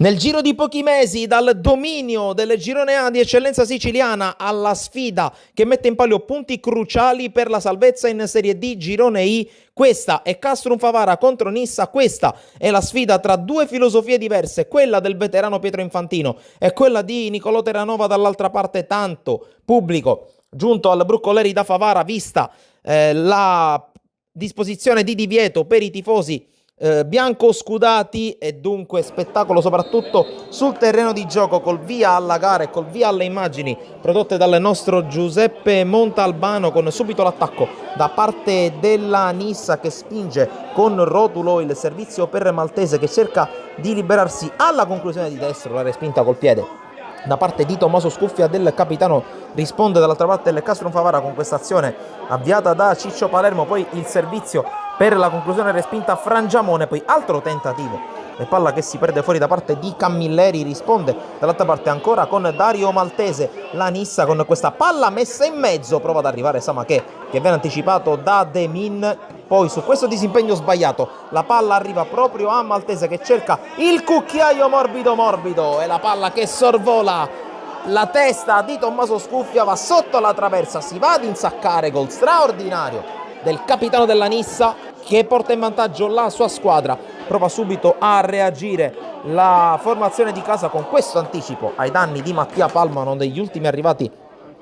Nel giro di pochi mesi, dal dominio del girone A di eccellenza siciliana alla sfida che mette in palio punti cruciali per la salvezza in Serie D girone I, questa è Castrum Favara contro Nissa, questa è la sfida tra due filosofie diverse, quella del veterano Pietro Infantino e quella di Nicolò Terranova dall'altra parte. Tanto pubblico giunto al Broccoleri da Favara, vista la disposizione di divieto per i tifosi bianco scudati, e dunque spettacolo soprattutto sul terreno di gioco, col via alla gara e col via alle immagini prodotte dal nostro Giuseppe Montalbano, con subito l'attacco da parte della Nissa che spinge con rotulo il servizio per Maltese, che cerca di liberarsi alla conclusione di destro, la respinta col piede da parte di Tommaso Scuffia del capitano. Risponde dall'altra parte il Castrum Favara con questa azione avviata da Ciccio Palermo, poi il servizio per la conclusione respinta a Frangiamone, poi altro tentativo e palla che si perde fuori da parte di Camilleri. Risponde dall'altra parte ancora con Dario Maltese la Nissa, con questa palla messa in mezzo, prova ad arrivare Samachè che viene anticipato da Demin. Poi su questo disimpegno sbagliato la palla arriva proprio a Maltese che cerca il cucchiaio morbido e la palla che sorvola la testa di Tommaso Scuffia, va sotto la traversa, si va ad insaccare, gol straordinario del capitano della Nissa che porta in vantaggio la sua squadra. Prova subito a reagire la formazione di casa con questo anticipo ai danni di Mattia Palma, uno degli ultimi arrivati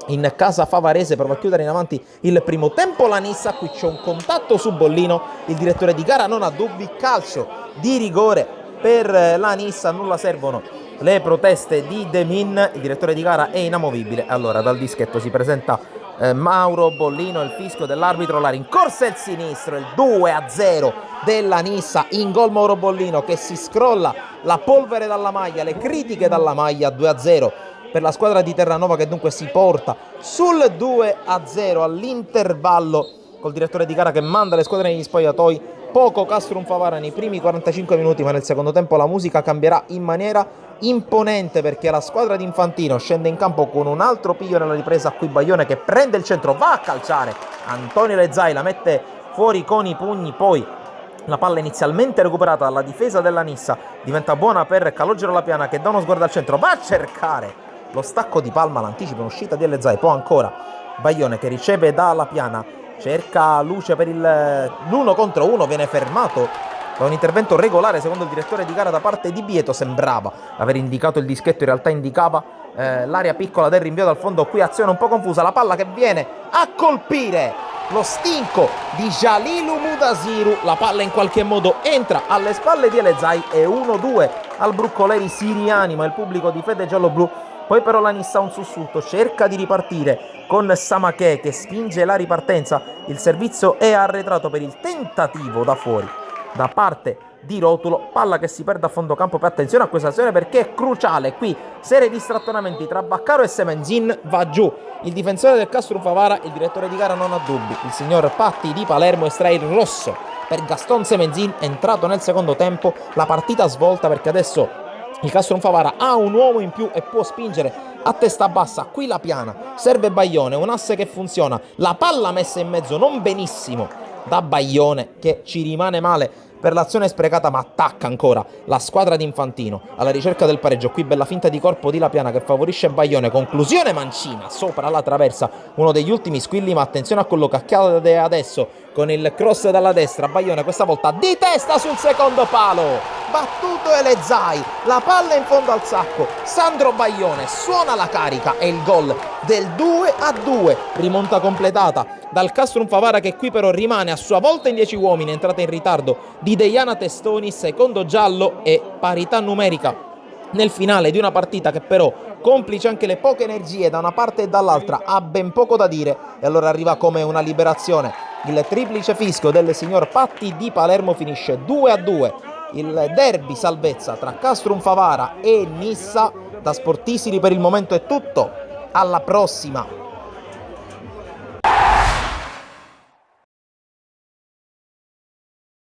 in casa favarese. Prova a chiudere in avanti il primo tempo la Nissa, qui c'è un contatto su Bollino, il direttore di gara non ha dubbi, calcio di rigore per la Nissa, nulla servono le proteste di Demin, il direttore di gara è inamovibile. Allora dal dischetto si presenta Mauro Bollino, il fischio dell'arbitro, la rincorsa e il sinistro, il 2-0 della Nissa. In gol Mauro Bollino che si scrolla la polvere dalla maglia, le critiche dalla maglia. 2-0 per la squadra di Terranova che dunque si porta sul 2-0 all'intervallo, col direttore di gara che manda le squadre negli spogliatoi. Poco Castrum Favara nei primi 45 minuti, ma nel secondo tempo la musica cambierà in maniera imponente, perché la squadra di Infantino scende in campo con un altro piglio nella ripresa. Qui Baglione che prende il centro, va a calciare Antonio Lezzai, la mette fuori con i pugni, poi la palla inizialmente recuperata dalla difesa della Nissa diventa buona per Calogero Lapiana che dà uno sguardo al centro, va a cercare lo stacco di Palma, l'anticipo in uscita di Lezzai. Poi ancora Baglione che riceve da Lapiana, cerca luce per l'1 contro 1, viene fermato da un intervento regolare secondo il direttore di gara da parte di Bieto. Sembrava aver indicato il dischetto, in realtà indicava l'area piccola del rinvio dal fondo. Qui azione un po' confusa, la palla che viene a colpire lo stinco di Jalilu Mudasiru, la palla in qualche modo entra alle spalle di Elezai e 1-2 al Broccoleri, si rianima il pubblico di Fede Gialloblu. Poi però la Nissa ha un sussulto, cerca di ripartire con Samachè che spinge la ripartenza, il servizio è arretrato per il tentativo da fuori da parte di Rotulo, palla che si perde a fondo campo. Per attenzione a questa azione perché è cruciale, qui serie di strattonamenti tra Baccaro e Semenzin, va giù il difensore del Castrum Favara, il direttore di gara non ha dubbi, il signor Patti di Palermo estrae il rosso per Gaston Semenzin, entrato nel secondo tempo. La partita svolta perché adesso il Castrum Favara ha un uomo in più e può spingere a testa bassa. Qui la piana, serve Baglione, un asse che funziona, la palla messa in mezzo non benissimo da Baglione che ci rimane male per l'azione sprecata, ma attacca ancora la squadra di Infantino alla ricerca del pareggio. Qui bella finta di corpo di Lapiana che favorisce Baglione, conclusione mancina sopra la traversa, uno degli ultimi squilli, ma attenzione a quello che accade adesso con il cross dalla destra. Baglione questa volta di testa sul secondo palo, battuto Elezai, la palla in fondo al sacco, Sandro Baglione suona la carica e il gol del 2-2, rimonta completata dal Castrum Favara che qui però rimane a sua volta in 10 uomini, entrata in ritardo di Deiana Testoni, secondo giallo e parità numerica nel finale di una partita che però, complice anche le poche energie da una parte e dall'altra, ha ben poco da dire. E allora arriva come una liberazione il triplice fischio del signor Patti di Palermo, finisce 2-2 il derby salvezza tra Castrum Favara e Nissa. Da Sportisili per il momento è tutto, alla prossima.